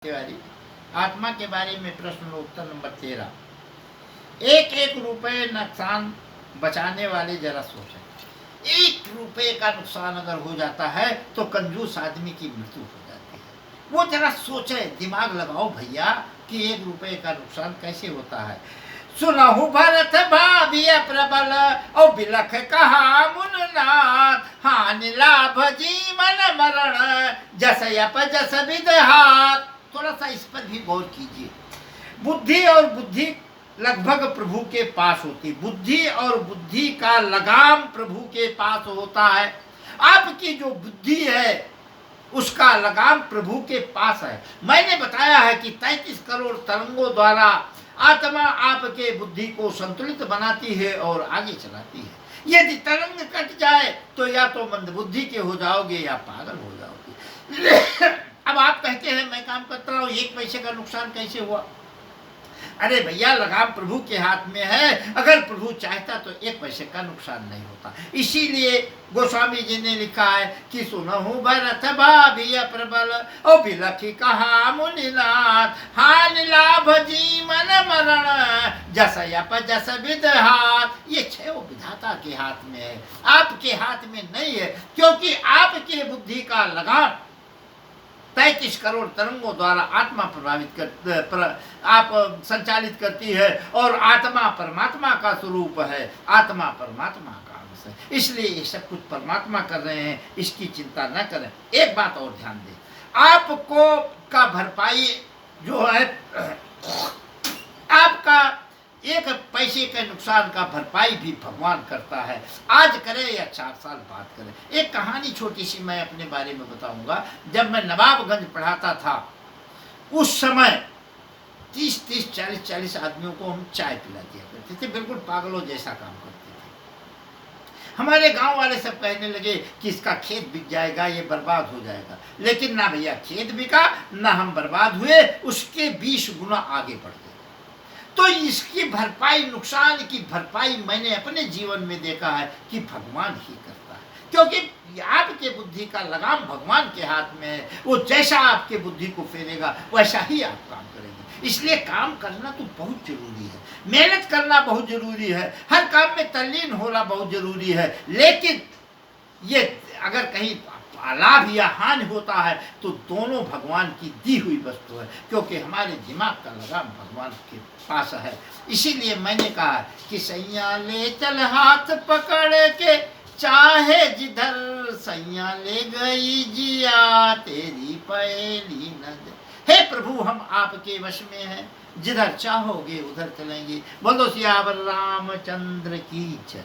तिवारी आत्मा के बारे में प्रश्न उत्तर नंबर 13। एक एक रुपए नुकसान बचाने वाले जरा सोचें। एक रुपए का नुकसान अगर हो जाता है तो कंजूस आदमी की मृत्यु हो जाती है। वो जरा सोचे, दिमाग लगाओ भैया कि एक रुपए का नुकसान कैसे होता है। सुनहु भरत भाविय प्रबल और बिलख कहा मुननाथ, हानि लाभ जीवन मरण जस यप जस विदहात। थोड़ा सा इस पर भी गौर कीजिए। बुद्धि और बुद्धि लगभग प्रभु के पास होती, बुद्धि और बुद्धि का लगाम प्रभु के पास होता है। आपकी जो बुद्धि है उसका लगाम प्रभु के पास है। मैंने बताया है कि 33 करोड़ तरंगों द्वारा आत्मा आपके बुद्धि को संतुलित बनाती है और आगे चलाती है। यदि तरंग कट जाए तो या तो मंदबुद्धि के हो जाओगे या पागल हो जाओगे। अब आप कहते हैं मैं काम करता हूँ, एक पैसे का नुकसान कैसे हुआ? अरे भैया, लगाम प्रभु के हाथ में है। अगर प्रभु चाहता तो एक पैसे का नुकसान नहीं होता। इसीलिए गोस्वामी जी ने लिखा है कि सुनहु भरत भाविय प्रबल और बिलखी कहा मुनिनाथ, हानि लाभ जीवन मरण जस यप जस विदहात। ये 6 विधाता के हाथ में है, आपके हाथ में नहीं है, क्योंकि आपके बुद्धि का लगाम 33 करोड़ तरंगों द्वारा आत्मा आप संचालित करती है और आत्मा परमात्मा का स्वरूप है, आत्मा परमात्मा का अंश है। इसलिए ये सब कुछ परमात्मा कर रहे हैं, इसकी चिंता न करें। एक बात और ध्यान दें, आपको का भरपाई जो है, आपका एक पैसे के नुकसान का भरपाई भी भगवान करता है। आज करे या 4 साल बाद करे। एक कहानी छोटी सी मैं अपने बारे में बताऊंगा। जब मैं नवाबगंज पढ़ाता था उस समय 30-30, 40-40 आदमियों को हम चाय पिला दिया करते थे, बिल्कुल पागलों जैसा काम करते थे। हमारे गांव वाले सब कहने लगे कि इसका खेत बिक जाएगा, ये बर्बाद हो जाएगा। लेकिन ना भैया, खेत बिका ना हम बर्बाद हुए, उसके 20 गुना आगे बढ़ गए। तो इसकी भरपाई, नुकसान की भरपाई मैंने अपने जीवन में देखा है कि भगवान ही करता है, क्योंकि आपके बुद्धि का लगाम भगवान के हाथ में है। वो जैसा आपके बुद्धि को फेरेगा वैसा ही आप काम करेंगे। इसलिए काम करना तो बहुत जरूरी है, मेहनत करना बहुत जरूरी है, हर काम में तल्लीन होना बहुत जरूरी है। लेकिन ये अगर कहीं लाभ या हानि होता है तो दोनों भगवान की दी हुई वस्तु है, क्योंकि हमारे दिमाग का लगाम भगवान के पास है। इसीलिए मैंने कहा कि सैया ले चल हाथ पकड़ के, चाहे जिधर सैया ले गई जिया तेरी पहली नजर। हे प्रभु, हम आपके वश में हैं, जिधर चाहोगे उधर चलेंगे। बोलो सियावर रामचंद्र की जय।